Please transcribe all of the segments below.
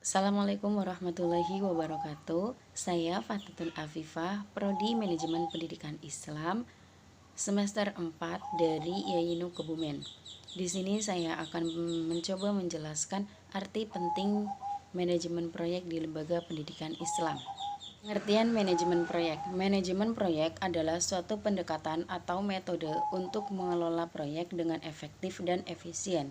Assalamualaikum warahmatullahi wabarakatuh. Saya Fathun Afifah, Prodi Manajemen Pendidikan Islam, semester 4 dari IAINU Kebumen. Di sini saya akan mencoba menjelaskan arti penting manajemen proyek di lembaga pendidikan Islam. Pengertian manajemen proyek. Manajemen proyek adalah suatu pendekatan atau metode untuk mengelola proyek dengan efektif dan efisien.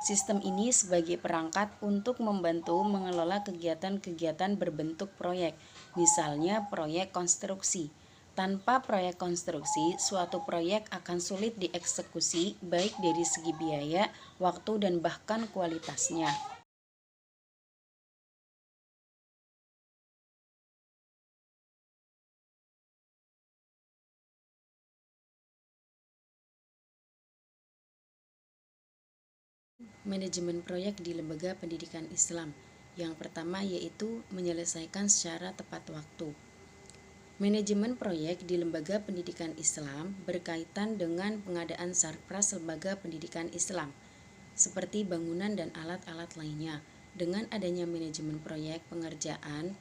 Sistem ini sebagai perangkat untuk membantu mengelola kegiatan-kegiatan berbentuk proyek, misalnya proyek konstruksi. Tanpa proyek konstruksi, suatu proyek akan sulit dieksekusi baik dari segi biaya, waktu, dan bahkan kualitasnya. Manajemen proyek di lembaga pendidikan Islam. Yang pertama yaitu menyelesaikan secara tepat waktu. Manajemen proyek di lembaga pendidikan Islam berkaitan dengan pengadaan sarpras lembaga pendidikan Islam, seperti bangunan dan alat-alat lainnya. Dengan adanya manajemen proyek pengerjaan,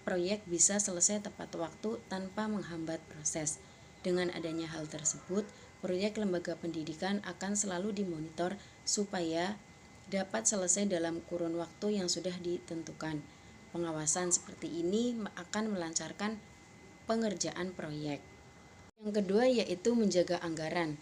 proyek bisa selesai tepat waktu tanpa menghambat proses. Dengan adanya hal tersebut, proyek lembaga pendidikan akan selalu dimonitor supaya dapat selesai dalam kurun waktu yang sudah ditentukan. Pengawasan seperti ini akan melancarkan pengerjaan proyek. Yang kedua yaitu menjaga anggaran.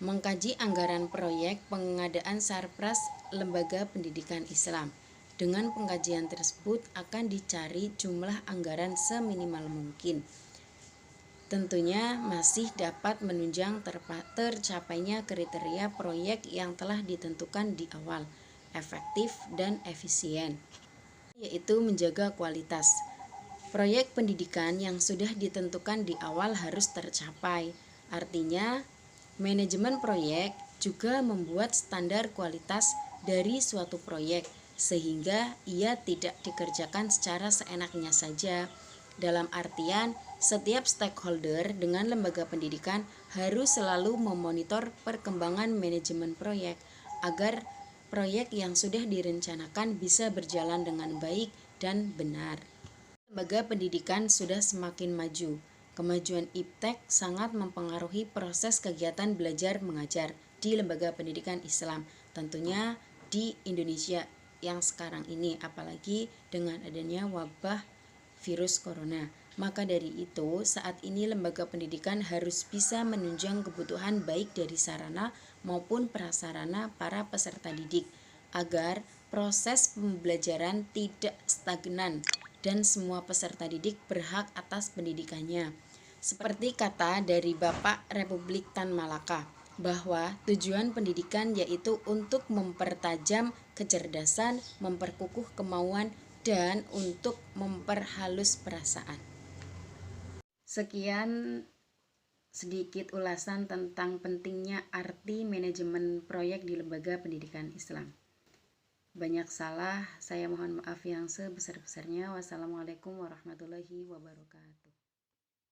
Mengkaji anggaran proyek pengadaan sarpras lembaga pendidikan Islam. Dengan pengkajian tersebut akan dicari jumlah anggaran seminimal mungkin. Tentunya masih dapat menunjang tercapainya kriteria proyek yang telah ditentukan di awal, efektif dan efisien, yaitu menjaga kualitas. Proyek pendidikan yang sudah ditentukan di awal harus tercapai. Artinya, manajemen proyek juga membuat standar kualitas dari suatu proyek sehingga ia tidak dikerjakan secara seenaknya saja. Dalam artian, setiap stakeholder dengan lembaga pendidikan harus selalu memonitor perkembangan manajemen proyek agar proyek yang sudah direncanakan bisa berjalan dengan baik dan benar. Lembaga pendidikan sudah semakin maju. Kemajuan iptek sangat mempengaruhi proses kegiatan belajar mengajar di lembaga pendidikan Islam, tentunya di Indonesia yang sekarang ini, apalagi dengan adanya wabah virus corona. Maka dari itu, saat ini lembaga pendidikan harus bisa menunjang kebutuhan baik dari sarana maupun prasarana para peserta didik, agar proses pembelajaran tidak stagnan dan semua peserta didik berhak atas pendidikannya. Seperti kata dari Bapak Republik Tan Malaka, bahwa tujuan pendidikan yaitu untuk mempertajam kecerdasan, memperkukuh kemauan, dan untuk memperhalus perasaan. Sekian sedikit ulasan tentang pentingnya arti manajemen proyek di lembaga pendidikan Islam. Banyak salah, saya mohon maaf yang sebesar-besarnya. Wassalamualaikum warahmatullahi wabarakatuh.